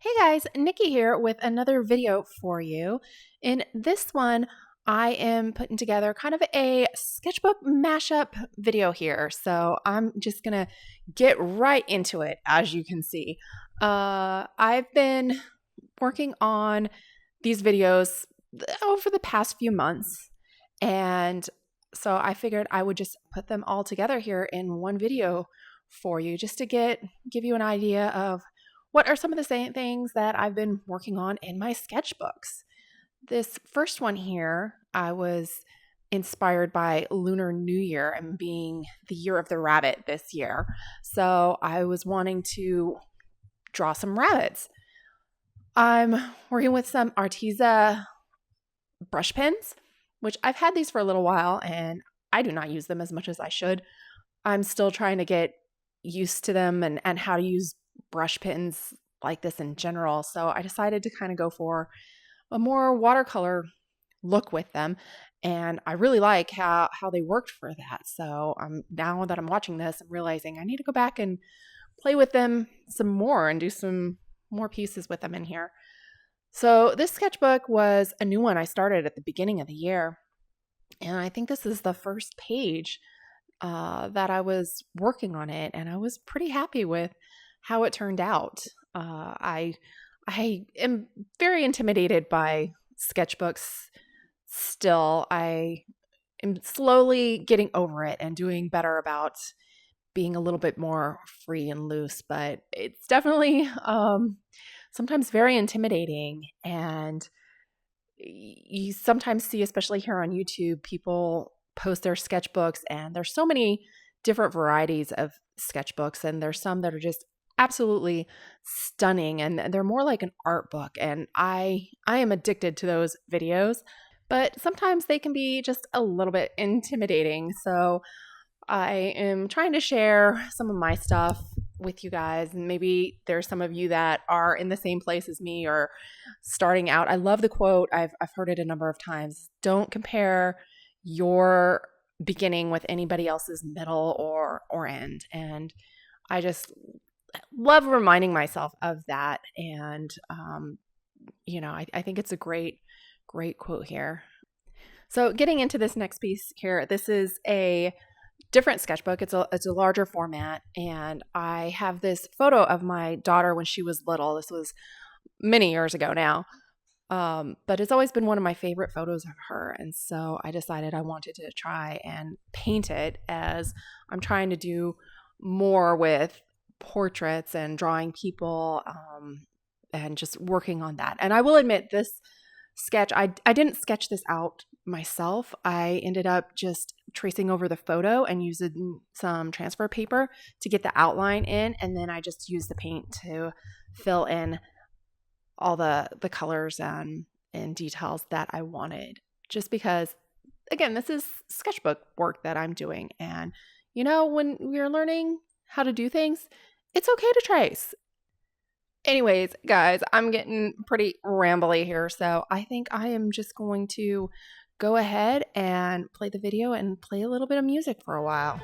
Hey guys, Nikki here with another video for you. In this one, I am putting together kind of a sketchbook mashup video here. So I'm just gonna get right into it, as you can see. I've been working on these videos over the past few months, and so I figured I would just put them all together here in one video for you, just to give you an idea of what are some of the same things that I've been working on in my sketchbooks. This first one here, I was inspired by Lunar New Year and being the year of the rabbit this year. So I was wanting to draw some rabbits. I'm working with some Arteza brush pens, which I've had these for a little while and I do not use them as much as I should. I'm still trying to get used to them and how to use brush pens like this in general. So I decided to kind of go for a more watercolor look with them. And I really like how they worked for that. So now that I'm watching this, I'm realizing I need to go back and play with them some more and do some more pieces with them in here. So this sketchbook was a new one I started at the beginning of the year. And I think this is the first page that I was working on it. And I was pretty happy with how it turned out. I am very intimidated by sketchbooks still. I am slowly getting over it and doing better about being a little bit more free and loose, but it's definitely sometimes very intimidating. And you sometimes see, especially here on YouTube, people post their sketchbooks and there's so many different varieties of sketchbooks, and there's some that are just absolutely stunning and they're more like an art book, and I am addicted to those videos, but sometimes they can be just a little bit intimidating. So I am trying to share some of my stuff with you guys, and maybe there's some of you that are in the same place as me or starting out. I love the quote. I've heard it a number of times. Don't compare your beginning with anybody else's middle or end. And I just love reminding myself of that. And, I think it's a great quote here. So getting into this next piece here, this is a different sketchbook. It's a larger format. And I have this photo of my daughter when she was little. This was many years ago now. But it's always been one of my favorite photos of her. And so I decided I wanted to try and paint it, as I'm trying to do more with portraits and drawing people, and just working on that. And I will admit, this sketch, I didn't sketch this out myself. I ended up just tracing over the photo and using some transfer paper to get the outline in, and then I just used the paint to fill in all the colors and details that I wanted, just because, again, this is sketchbook work that I'm doing. And when we're learning how to do things, it's okay to trace. Anyways, guys, I'm getting pretty rambly here, so I think I am just going to go ahead and play the video and play a little bit of music for a while.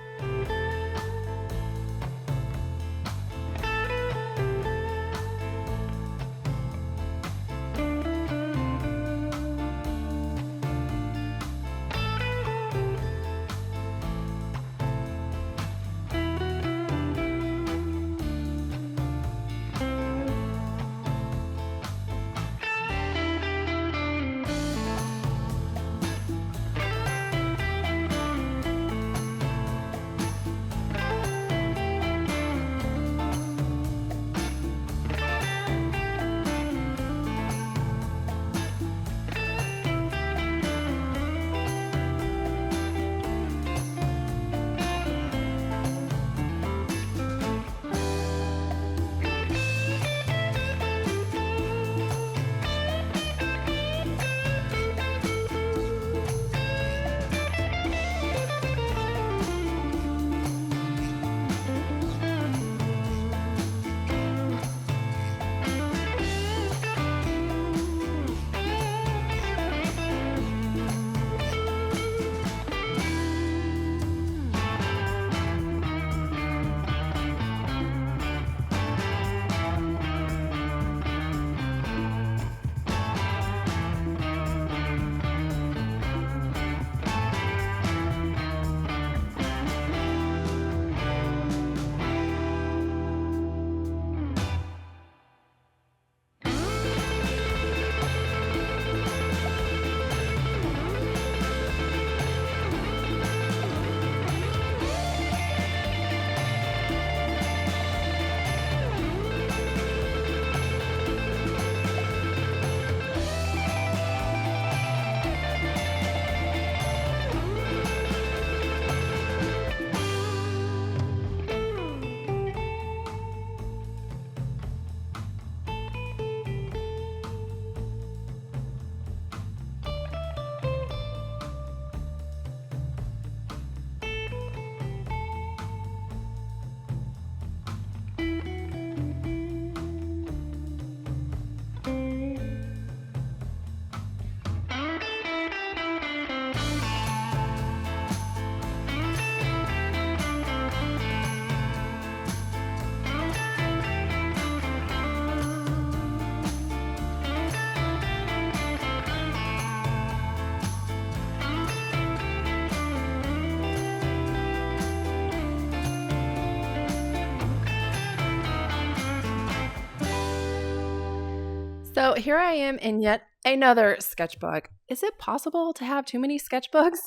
So here I am in yet another sketchbook. Is it possible to have too many sketchbooks,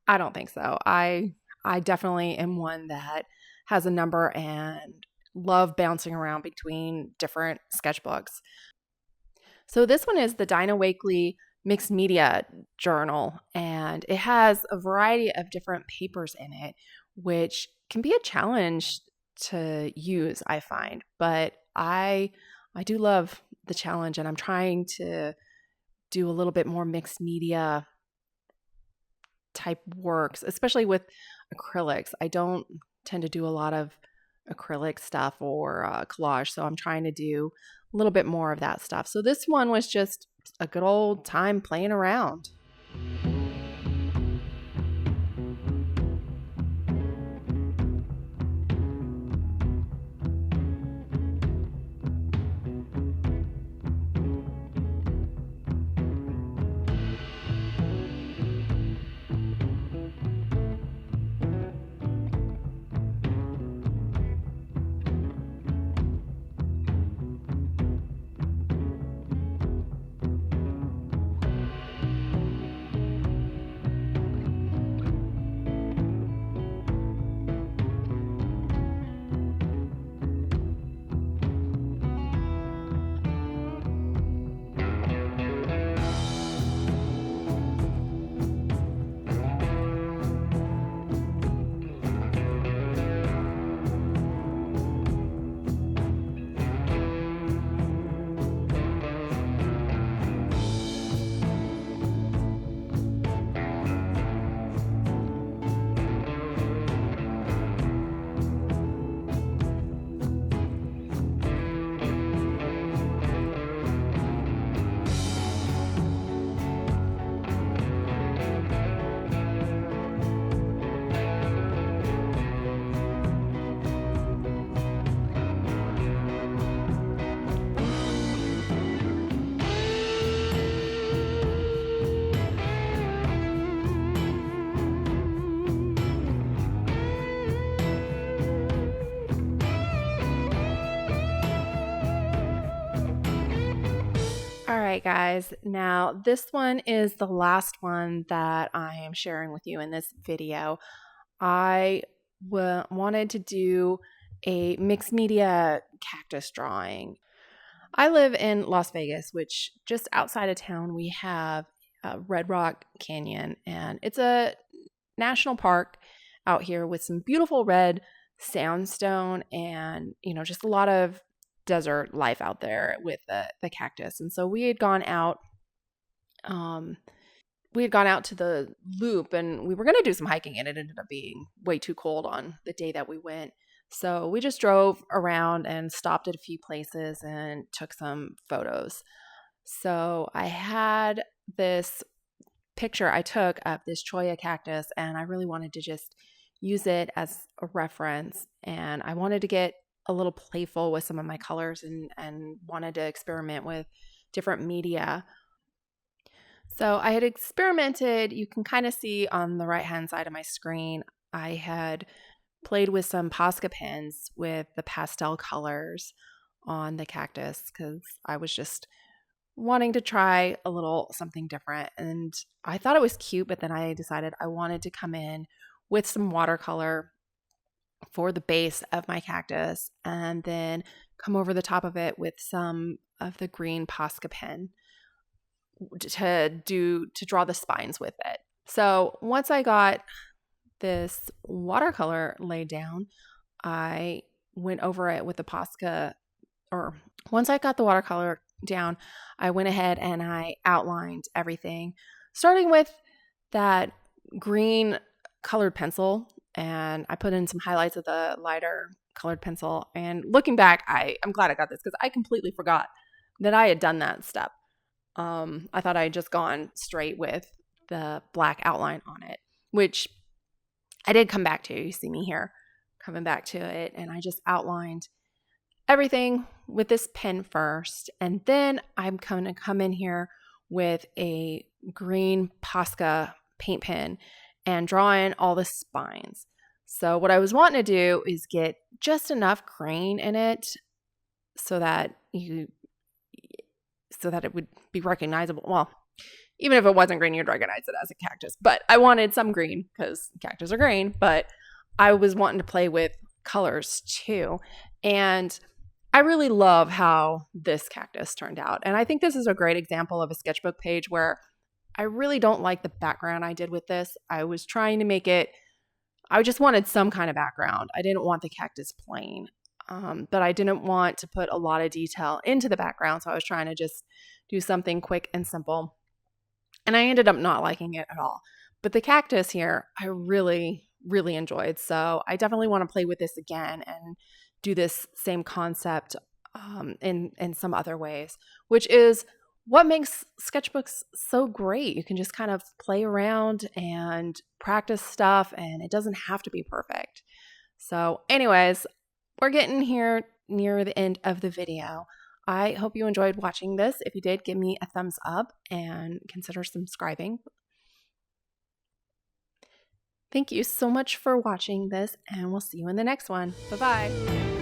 I don't think so. I definitely am one that has a number and love bouncing around between different sketchbooks. So this one is the Dinah Wakely Mixed Media Journal, and it has a variety of different papers in it, which can be a challenge to use, I find. But I do love the challenge, and I'm trying to do a little bit more mixed media type works, especially with acrylics. I don't tend to do a lot of acrylic stuff or collage, so I'm trying to do a little bit more of that stuff. So this one was just a good old time playing around. All right, guys. Now, this one is the last one that I am sharing with you in this video. I wanted to do a mixed media cactus drawing. I live in Las Vegas, which just outside of town, we have Red Rock Canyon, and it's a national park out here with some beautiful red sandstone and, just a lot of desert life out there with the cactus. And so we had gone out to the loop, and we were going to do some hiking, and it ended up being way too cold on the day that we went. So we just drove around and stopped at a few places and took some photos. So I had this picture I took of this cholla cactus, and I really wanted to just use it as a reference. And I wanted to get a little playful with some of my colors and wanted to experiment with different media. So I had experimented. You can kind of see on the right-hand side of my screen, I had played with some Posca pens with the pastel colors on the cactus because I was just wanting to try a little something different. And I thought it was cute, but then I decided I wanted to come in with some watercolor for the base of my cactus and then come over the top of it with some of the green Posca pen to draw the spines with it. So once I got this watercolor laid down, I went over it with the Posca, or once I got the watercolor down, I went ahead and I outlined everything, starting with that green colored pencil, and I put in some highlights of the lighter colored pencil. And looking back, I'm glad I got this because I completely forgot that I had done that step. I thought I had just gone straight with the black outline on it, which I did come back to. You see me here coming back to it, and I just outlined everything with this pen first, and then I'm going to come in here with a green Posca paint pen and draw in all the spines. So what I was wanting to do is get just enough grain in it so that so that it would be recognizable. Well, even if it wasn't green, you'd recognize it as a cactus. But I wanted some green because cactus are green. But I was wanting to play with colors too. And I really love how this cactus turned out. And I think this is a great example of a sketchbook page where I really don't like the background I did with this. I was trying to make it, I just wanted some kind of background. I didn't want the cactus plain, but I didn't want to put a lot of detail into the background. So I was trying to just do something quick and simple. And I ended up not liking it at all. But the cactus here, I really, really enjoyed. So I definitely want to play with this again and do this same concept in some other ways, which is what makes sketchbooks so great. You can just kind of play around and practice stuff, and it doesn't have to be perfect. So anyways, we're getting here near the end of the video. I hope you enjoyed watching this. If you did, give me a thumbs up and consider subscribing. Thank you so much for watching this, and we'll see you in the next one. Bye-bye.